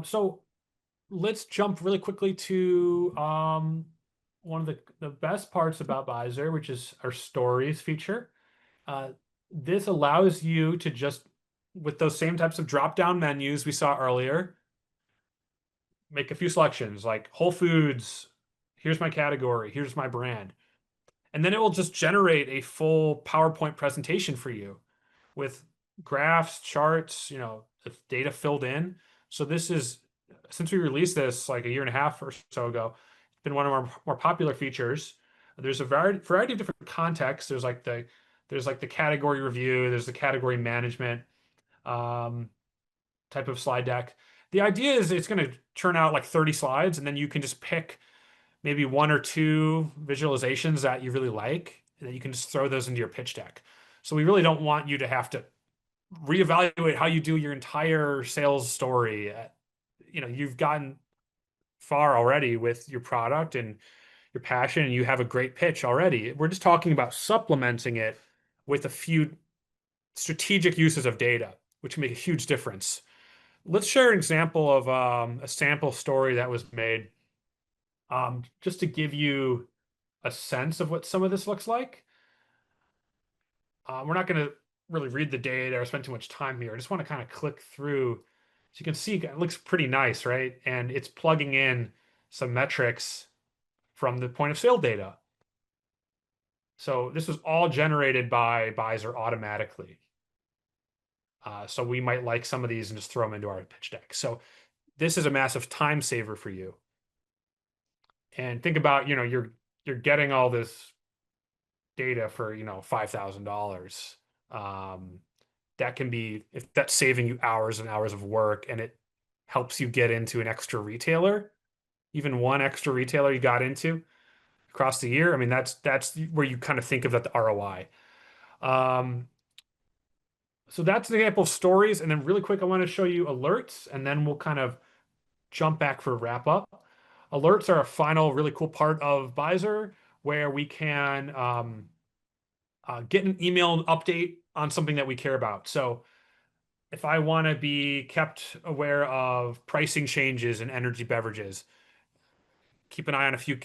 So let's jump really quickly to one of the best parts about Byzzer, which is our stories feature. Uh, this allows you to just, with those same types of drop-down menus we saw earlier, make a few selections like Whole Foods, here's my category, here's my brand. And then it will just generate a full PowerPoint presentation for you with graphs, charts, data filled in. So this is since we released this like a year and a half or so ago, it's been one of our more popular features. There's a variety of different contexts. There's like the category review, there's the category management um, type of slide deck. The idea is it's going to churn out like 30 slides, and then you can just pick maybe one or two visualizations that you really like, and then you can just throw those into your pitch deck. So we really don't want you to have to reevaluate how you do your entire sales story. You've gotten far already with your product and your passion, and you have a great pitch already. We're just talking about supplementing it with a few strategic uses of data, which make a huge difference. Let's share an example of a sample story that was made, just to give you a sense of what some of this looks like. We're not going to really read the data or spend too much time here. I just want to kind of click through. So you can see it looks pretty nice, right? And it's plugging in some metrics from the point of sale data. So this was all generated by Byzzer automatically. So we might like some of these and just throw them into our pitch deck. So this is a massive time saver for you. And think about, you're getting all this data for, $5,000. That can be, if that's saving you hours and hours of work, and it helps you get into an extra retailer, even one extra retailer you got into across the year. I mean, that's where you kind of think of that the ROI. So that's an example of stories. And then really quick, I want to show you alerts, and then we'll kind of jump back for wrap up. Alerts are a final really cool part of Byzzer, where we can get an email update on something that we care about. So if I want to be kept aware of pricing changes in energy beverages, keep an eye on a few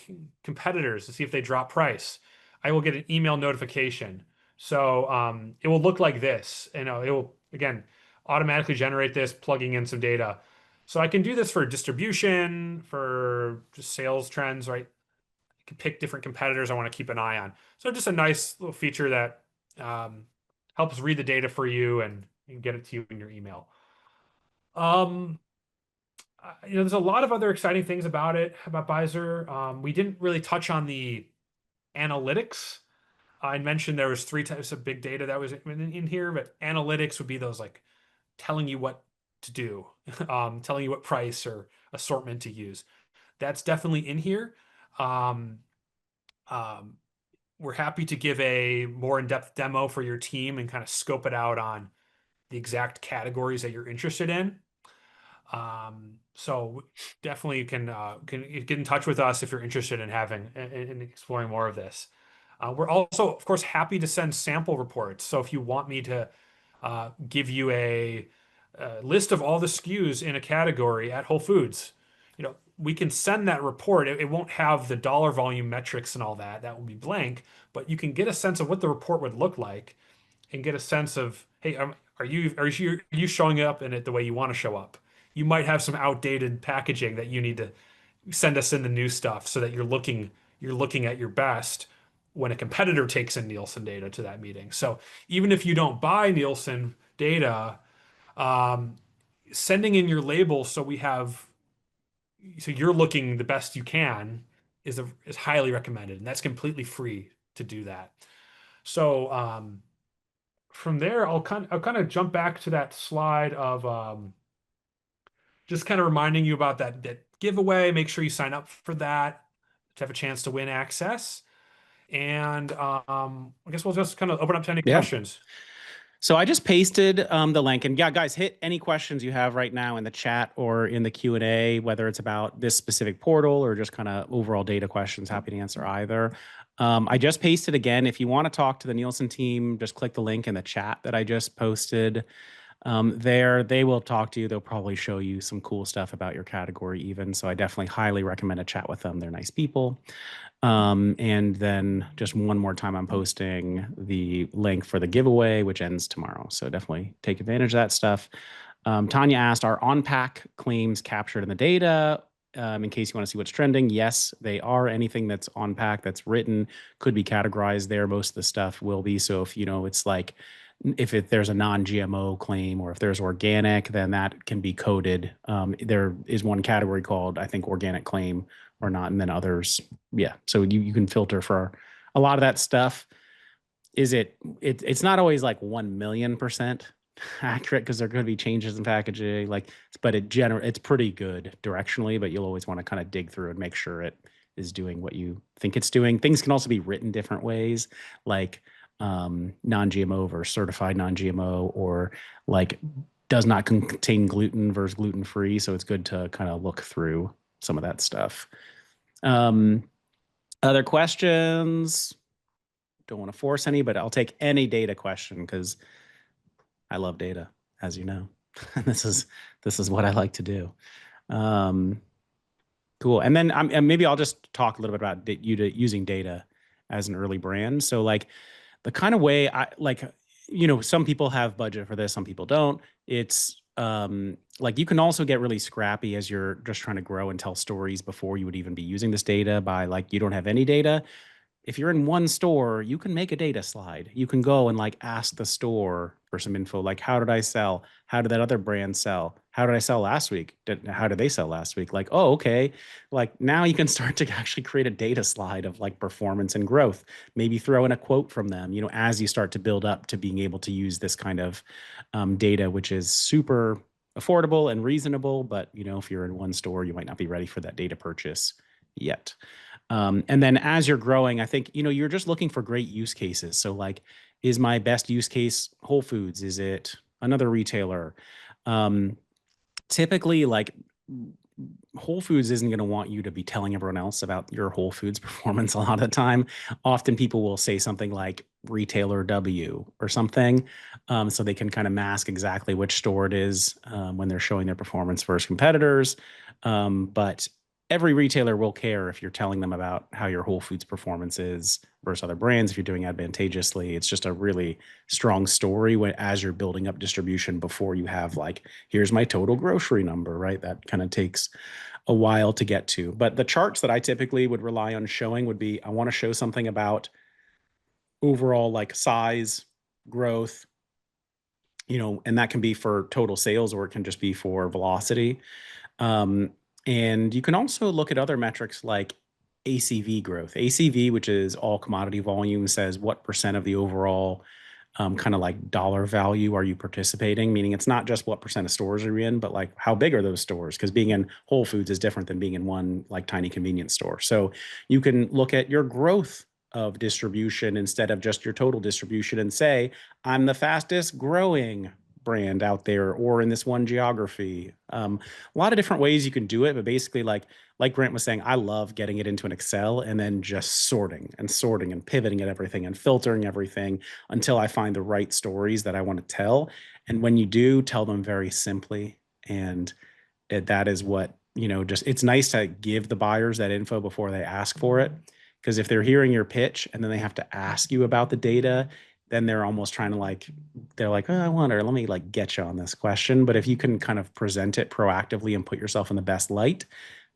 competitors to see if they drop price, I will get an email notification. So it will look like this. It will, again, automatically generate this, plugging in some data. So I can do this for distribution, for just sales trends, right? I can pick different competitors I want to keep an eye on. So just a nice little feature that helps read the data for you and get it to you in your email. There's a lot of other exciting things about Byzzer. We didn't really touch on the analytics. I mentioned there was three types of big data that was in here, but analytics would be those like telling you what to do, telling you what price or assortment to use. That's definitely in here. Um, we're happy to give a more in-depth demo for your team and kind of scope it out on the exact categories that you're interested in. So definitely you can get in touch with us if you're interested in in exploring more of this. We're also, of course, happy to send sample reports. So if you want me to give you a list of all the SKUs in a category at Whole Foods, we can send that report. It won't have the dollar volume metrics and all that. That will be blank, but you can get a sense of what the report would look like and get a sense of, hey, are you showing up in it the way you want to show up? You might have some outdated packaging that you need to send us in the new stuff so that you're looking at your best when a competitor takes in Nielsen data to that meeting. So even if you don't buy Nielsen data, um, sending in your label so you're looking the best you can is highly recommended, and that's completely free to do that. So from there, I'll kind of jump back to that slide of just kind of reminding you about that giveaway. Make sure you sign up for that to have a chance to win access. And I guess we'll just kind of open up to any Yeah. questions. So I just pasted the link, and yeah, guys, hit any questions you have right now in the chat or in the Q&A, whether it's about this specific portal or just kind of overall data questions. Happy to answer either. I just pasted again. If you want to talk to the Nielsen team, just click the link in the chat that I just posted. There, they will talk to you. They'll probably show you some cool stuff about your category even. So I definitely highly recommend a chat with them. They're nice people. And then just one more time, I'm posting the link for the giveaway, which ends tomorrow. So definitely take advantage of that stuff. Tanya asked, are on-pack claims captured in the data? In case you want to see what's trending, yes, they are. Anything that's on pack that's written could be categorized there. Most of the stuff will be. So if it's like there's a non-GMO claim, or if there's organic, then that can be coded. There is one category called, I think, organic claim or not, and then others. Yeah. So you can filter for a lot of that stuff. It's not always like 1,000,000% accurate, because there could be changes in packaging, but it's pretty good directionally, but you'll always want to kind of dig through and make sure it is doing what you think it's doing. Things can also be written different ways, like non-GMO versus certified non-GMO, or like does not contain gluten versus gluten-free. So it's good to kind of look through some of that stuff. Um, Other questions? Don't want to force any, but I'll take any data question because I love data, as you know. this is what I like to do. Um, cool. And then and maybe I'll just talk a little bit about using data as an early brand. So like the kind of way some people have budget for this, some people don't. It's like you can also get really scrappy as you're just trying to grow and tell stories before you would even be using this data, by like you don't have any data. If you're in one store, you can make a data slide. You can go and like ask the store for some info, like how did I sell? How did that other brand sell? How did I sell last week? How did they sell last week? Like, oh, okay. Like now you can start to actually create a data slide of like performance and growth. Maybe throw in a quote from them, as you start to build up to being able to use this kind of data, which is super affordable and reasonable. But, if you're in one store, you might not be ready for that data purchase yet. And then as you're growing, I think, you're just looking for great use cases. So like, is my best use case Whole Foods? Is it another retailer? Um, Typically, like Whole Foods isn't going to want you to be telling everyone else about your Whole Foods performance a lot of the time. Often people will say something like retailer W or something, so they can kind of mask exactly which store it is when they're showing their performance versus competitors. But every retailer will care if you're telling them about how your Whole Foods performance is versus other brands. If you're doing advantageously, it's just a really strong story as you're building up distribution before you have like, here's my total grocery number, right? That kind of takes a while to get to. But the charts that I typically would rely on showing would be, I want to show something about overall like size, growth, and that can be for total sales or it can just be for velocity. Um, and you can also look at other metrics like ACV growth. ACV, which is all commodity volume, says what percent of the overall kind of like dollar value are you participating? Meaning it's not just what percent of stores are you in, but like how big are those stores? Because being in Whole Foods is different than being in one like tiny convenience store. So you can look at your growth of distribution instead of just your total distribution and say, I'm the fastest growing brand out there or in this one geography. A lot of different ways you can do it, but basically like Grant was saying, I love getting it into an Excel and then just sorting and pivoting at everything and filtering everything until I find the right stories that I want to tell. And when you do, tell them very simply. And that is what, just it's nice to give the buyers that info before they ask for it. Because if they're hearing your pitch and then they have to ask you about the data, then they're almost trying to they're like, oh, I wonder, let me like get you on this question. But if you can kind of present it proactively and put yourself in the best light,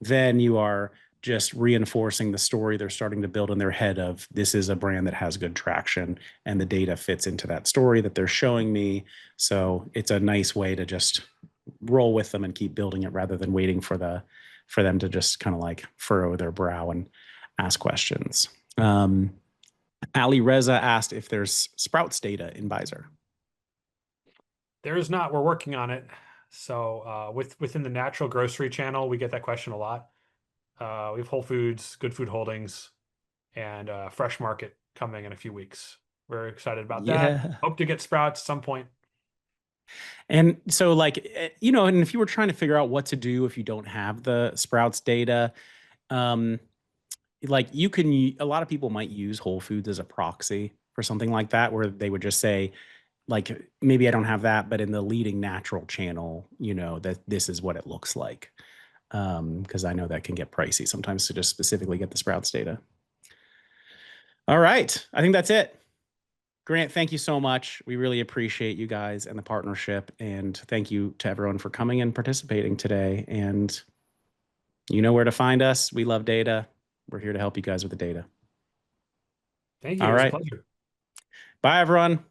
then you are just reinforcing the story they're starting to build in their head of this is a brand that has good traction and the data fits into that story that they're showing me. So it's a nice way to just roll with them and keep building it rather than waiting for them to just kind of like furrow their brow and ask questions. Ali Reza asked if there's Sprouts data in Byzzer. There is not. We're working on it. So within the natural grocery channel, we get that question a lot. We have Whole Foods, Good Food Holdings, and Fresh Market coming in a few weeks. We're excited about that. Yeah. Hope to get Sprouts at some point. And so and if you were trying to figure out what to do if you don't have the Sprouts data, like a lot of people might use Whole Foods as a proxy for something like that, where they would just say, like, maybe I don't have that, but in the leading natural channel, that this is what it looks like. Because I know that can get pricey sometimes to just specifically get the Sprouts data. All right. I think that's it. Grant, thank you so much. We really appreciate you guys and the partnership. And thank you to everyone for coming and participating today. And you know where to find us. We love data. We're here to help you guys with the data. Thank you. All It was a right. pleasure. Bye, everyone.